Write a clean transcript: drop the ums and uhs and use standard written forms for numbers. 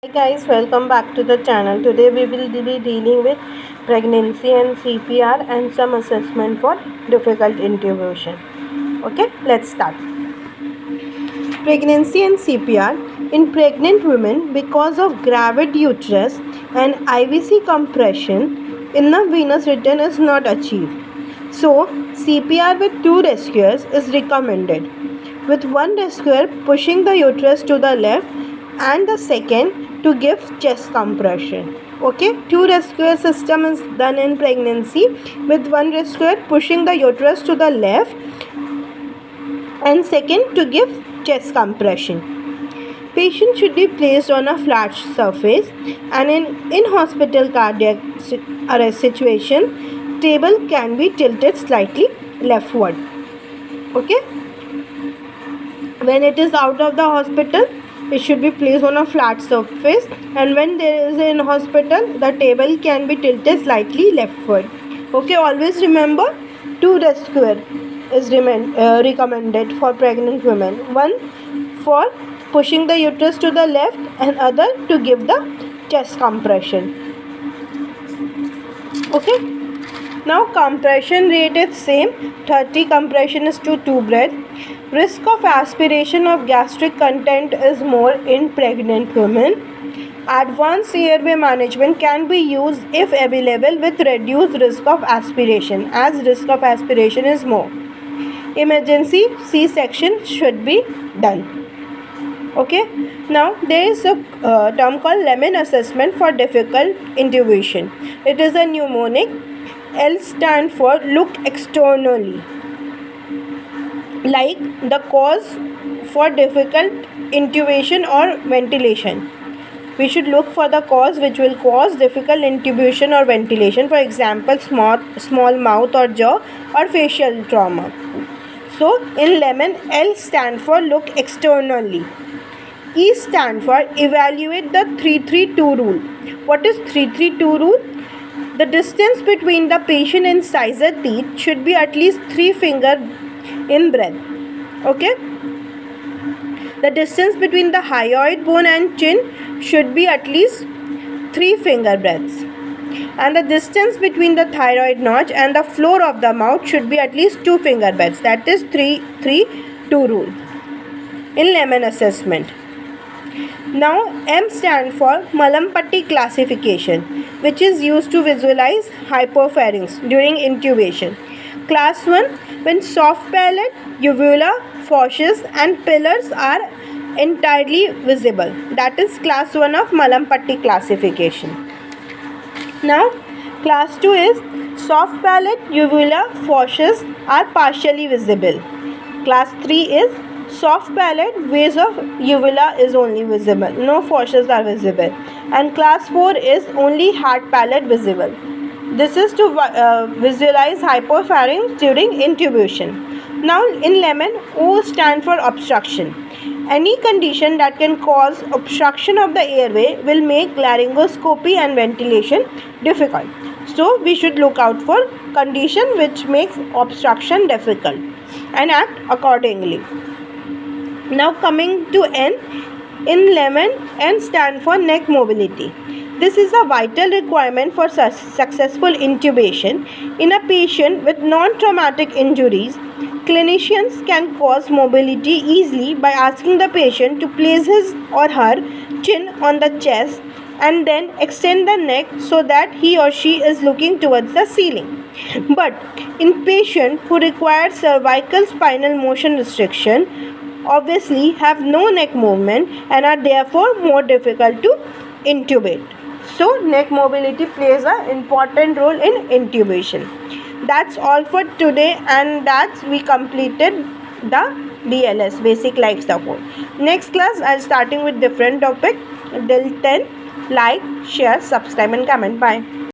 Hi guys, welcome back to the channel. Today we will be dealing with pregnancy and CPR and some assessment for difficult intubation. Okay, let's start. Pregnancy and CPR. In pregnant women, because of gravid uterus and IVC compression, enough venous return is not achieved. So, CPR with 2 rescuers is recommended, with one rescuer pushing the uterus to the left and the second to give chest compression. Okay, 2 rescuer system is done in pregnancy, with one rescuer pushing the uterus to the left and second to give chest compression. Patient should be placed on a flat surface, and in hospital cardiac arrest situation, table can be tilted slightly leftward. Okay, when it is out of the hospital, it should be placed on a flat surface, and when there is in hospital, the table can be tilted slightly leftward. Okay, always remember 2 rescuer is recommended for pregnant women. One for pushing the uterus to the left and other to give the chest compression. Okay, now compression rate is same, 30 compression is to 2 breath. Risk of aspiration of gastric content is more in pregnant women. Advanced airway management can be used if available with reduced risk of aspiration, as risk of aspiration is more. Emergency C-section should be done. Okay, now there is a term called Lemon assessment for difficult intubation. It is a mnemonic. L stand for look externally, like the cause for difficult intubation or ventilation. We should look for the cause which will cause difficult intubation or ventilation, for example small mouth or jaw or facial trauma. So in Lemon, L stand for look externally. E stand for evaluate the 3-3-2 rule. What is 3-3-2 rule? The distance between the patient incisor teeth should be at least 3 fingers in breadth. Okay, the distance between the hyoid bone and chin should be at least 3 finger breadths, and the distance between the thyroid notch and the floor of the mouth should be at least 2 finger breadths. That is 3-3-2 rule in Lemon assessment. Now M stand for Malampatti classification, which is used to visualize hypopharynx during intubation. Class 1, when soft palate, uvula, fauces and pillars are entirely visible. That is class 1 of Malampatti classification. Now class 2 is soft palate, uvula, fauces are partially visible. Class 3 is soft palate, base of uvula is only visible, no fauces are visible. And class 4 is only hard palate visible. This is to visualize hypopharynx during intubation. Now in Lemon, O stand for obstruction. Any condition that can cause obstruction of the airway will make laryngoscopy and ventilation difficult. So we should look out for condition which makes obstruction difficult and act accordingly. Now coming to N, in Lemon, N stand for neck mobility. This is a vital requirement for successful intubation. In a patient with non-traumatic injuries, clinicians can cause mobility easily by asking the patient to place his or her chin on the chest and then extend the neck so that he or she is looking towards the ceiling. But in patients who require cervical spinal motion restriction, obviously have no neck movement and are therefore more difficult to intubate. So neck mobility plays an important role in intubation. That's all for today, and we completed the BLS Basic Life support. Next class I'll starting with different topic. Till then, like, share, subscribe and comment. Bye.